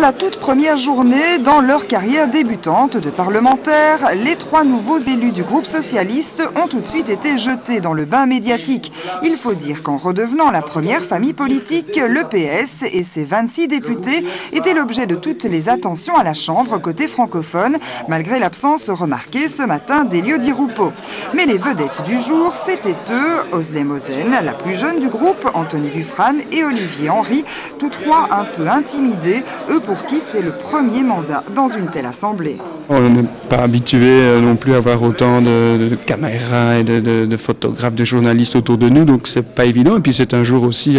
la toute première journée, dans leur carrière débutante de parlementaire, les 3 nouveaux élus du groupe socialiste ont tout de suite été jetés dans le bain médiatique. Il faut dire qu'en redevenant la première famille politique, le PS et ses 26 députés étaient l'objet de toutes les attentions à la Chambre côté francophone, malgré l'absence remarquée ce matin d'Elio Di Rupo. Mais les vedettes du jour, c'était eux, Özlem Özen, la plus jeune du groupe, Anthony Dufrane et Olivier Henry, tous 3 un peu intimidés, eux pour qui c'est le premier mandat dans une telle assemblée. On n'est pas habitué non plus à avoir autant de caméras et de photographes, de journalistes autour de nous, donc c'est pas évident. Et puis c'est un jour aussi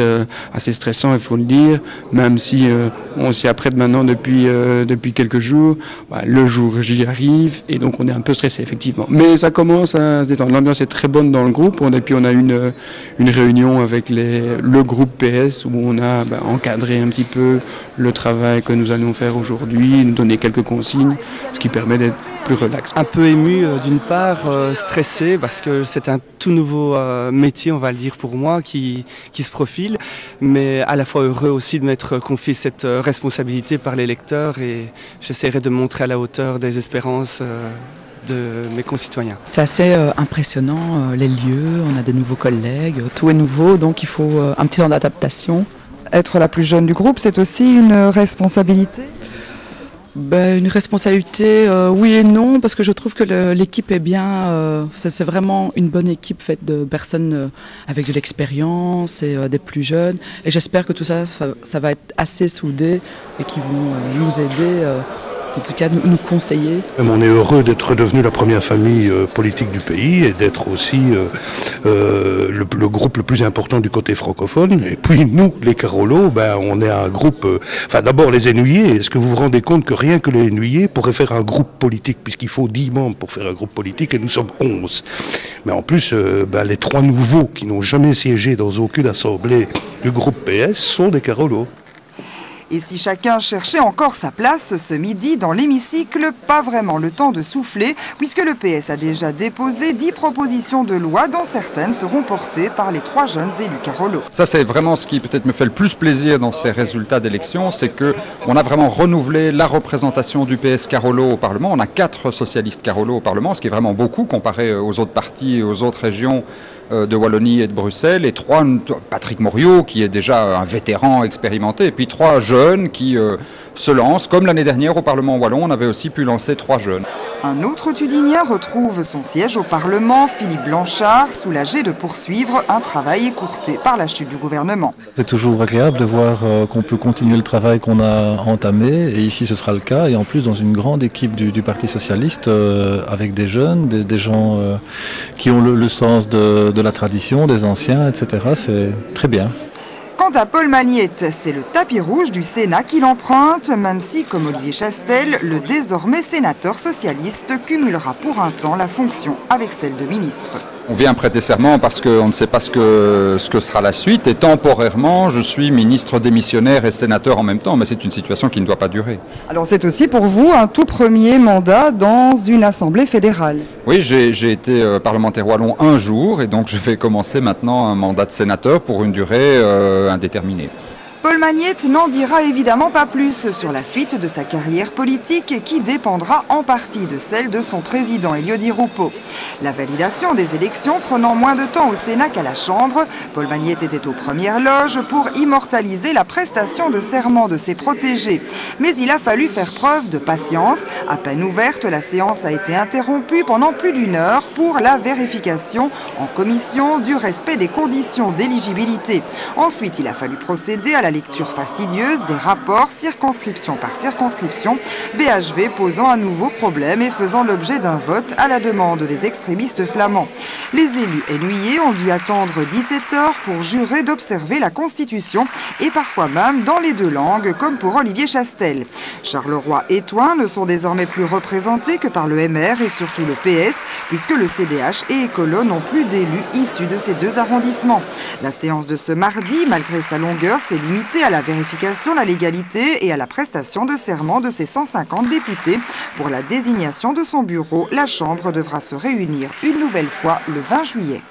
assez stressant, il faut le dire, même si on s'y apprête maintenant depuis quelques jours. Bah, le jour J arrive et donc on est un peu stressé effectivement. Mais ça commence à se détendre. L'ambiance est très bonne dans le groupe. Et puis on a une réunion avec le groupe PS où on a encadré un petit peu le travail que nous allons faire aujourd'hui, nous donner quelques consignes, ce qui permet d'être plus relax. Un peu ému d'une part, stressé parce que c'est un tout nouveau métier, on va le dire pour moi, qui se profile, mais à la fois heureux aussi de m'être confié cette responsabilité par les lecteurs et j'essaierai de me montrer à la hauteur des espérances de mes concitoyens. C'est assez impressionnant, les lieux, on a des nouveaux collègues, tout est nouveau, donc il faut un petit temps d'adaptation. Être la plus jeune du groupe, c'est aussi une responsabilité ? Une responsabilité, oui et non, parce que je trouve que l'équipe est bien, c'est vraiment une bonne équipe faite de personnes avec de l'expérience et des plus jeunes. Et j'espère que tout ça, ça va être assez soudé et qu'ils vont nous aider, en tout cas nous conseiller. On est heureux d'être devenu la première famille politique du pays et d'être aussi le groupe le plus important du côté francophone. Et puis nous, les Carolos, on est un groupe... d'abord les Ennuyés. Est-ce que vous vous rendez compte que rien que les Ennuyés pourraient faire un groupe politique, puisqu'il faut 10 membres pour faire un groupe politique et nous sommes 11. Mais en plus, les 3 nouveaux qui n'ont jamais siégé dans aucune assemblée du groupe PS sont des Carolos. Et si chacun cherchait encore sa place ce midi dans l'hémicycle, pas vraiment le temps de souffler, puisque le PS a déjà déposé 10 propositions de loi dont certaines seront portées par les 3 jeunes élus Carolos. Ça, c'est vraiment ce qui peut-être me fait le plus plaisir dans ces résultats d'élection, c'est qu'on a vraiment renouvelé la représentation du PS Carolo au Parlement. On a 4 socialistes Carolos au Parlement, ce qui est vraiment beaucoup comparé aux autres partis et aux autres régions de Wallonie et de Bruxelles, et 3, Patrick Moriot, qui est déjà un vétéran expérimenté, et puis 3 jeunes qui se lancent. Comme l'année dernière au Parlement wallon, on avait aussi pu lancer 3 jeunes. Un autre Tudinien retrouve son siège au Parlement, Philippe Blanchard, soulagé de poursuivre un travail écourté par la chute du gouvernement. C'est toujours agréable de voir qu'on peut continuer le travail qu'on a entamé, et ici ce sera le cas, et en plus dans une grande équipe du Parti Socialiste, avec des jeunes, des gens qui ont le sens de la tradition, des anciens, etc. C'est très bien. Quant à Paul Magnette, c'est le tapis rouge du Sénat qui l'emprunte, même si, comme Olivier Chastel, le désormais sénateur socialiste cumulera pour un temps la fonction avec celle de ministre. On vient prêter serment parce qu'on ne sait pas ce que sera la suite, et temporairement, je suis ministre démissionnaire et sénateur en même temps, mais c'est une situation qui ne doit pas durer. Alors c'est aussi pour vous un tout premier mandat dans une assemblée fédérale. Oui, j'ai été parlementaire wallon un jour, et donc je vais commencer maintenant un mandat de sénateur pour une durée indéterminée. Paul Magnette n'en dira évidemment pas plus sur la suite de sa carrière politique qui dépendra en partie de celle de son président Elio Di Rupo. La validation des élections prenant moins de temps au Sénat qu'à la Chambre, Paul Magnette était aux premières loges pour immortaliser la prestation de serment de ses protégés. Mais il a fallu faire preuve de patience. À peine ouverte, la séance a été interrompue pendant plus d'1 heure pour la vérification en commission du respect des conditions d'éligibilité. Ensuite, il a fallu procéder à la lecture fastidieuse des rapports circonscription par circonscription, BHV posant un nouveau problème et faisant l'objet d'un vote à la demande des extrémistes flamands. Les élus ennuyés ont dû attendre 17 heures pour jurer d'observer la Constitution et parfois même dans les 2 langues, comme pour Olivier Chastel. Charleroi et Thoin ne sont désormais plus représentés que par le MR et surtout le PS, puisque le CDH et Écolo n'ont plus d'élus issus de ces 2 arrondissements. La séance de ce mardi, malgré sa longueur, s'est limitée à la vérification, la légalité et à la prestation de serment de ses 150 députés. Pour la désignation de son bureau, la Chambre devra se réunir une nouvelle fois le 20 juillet.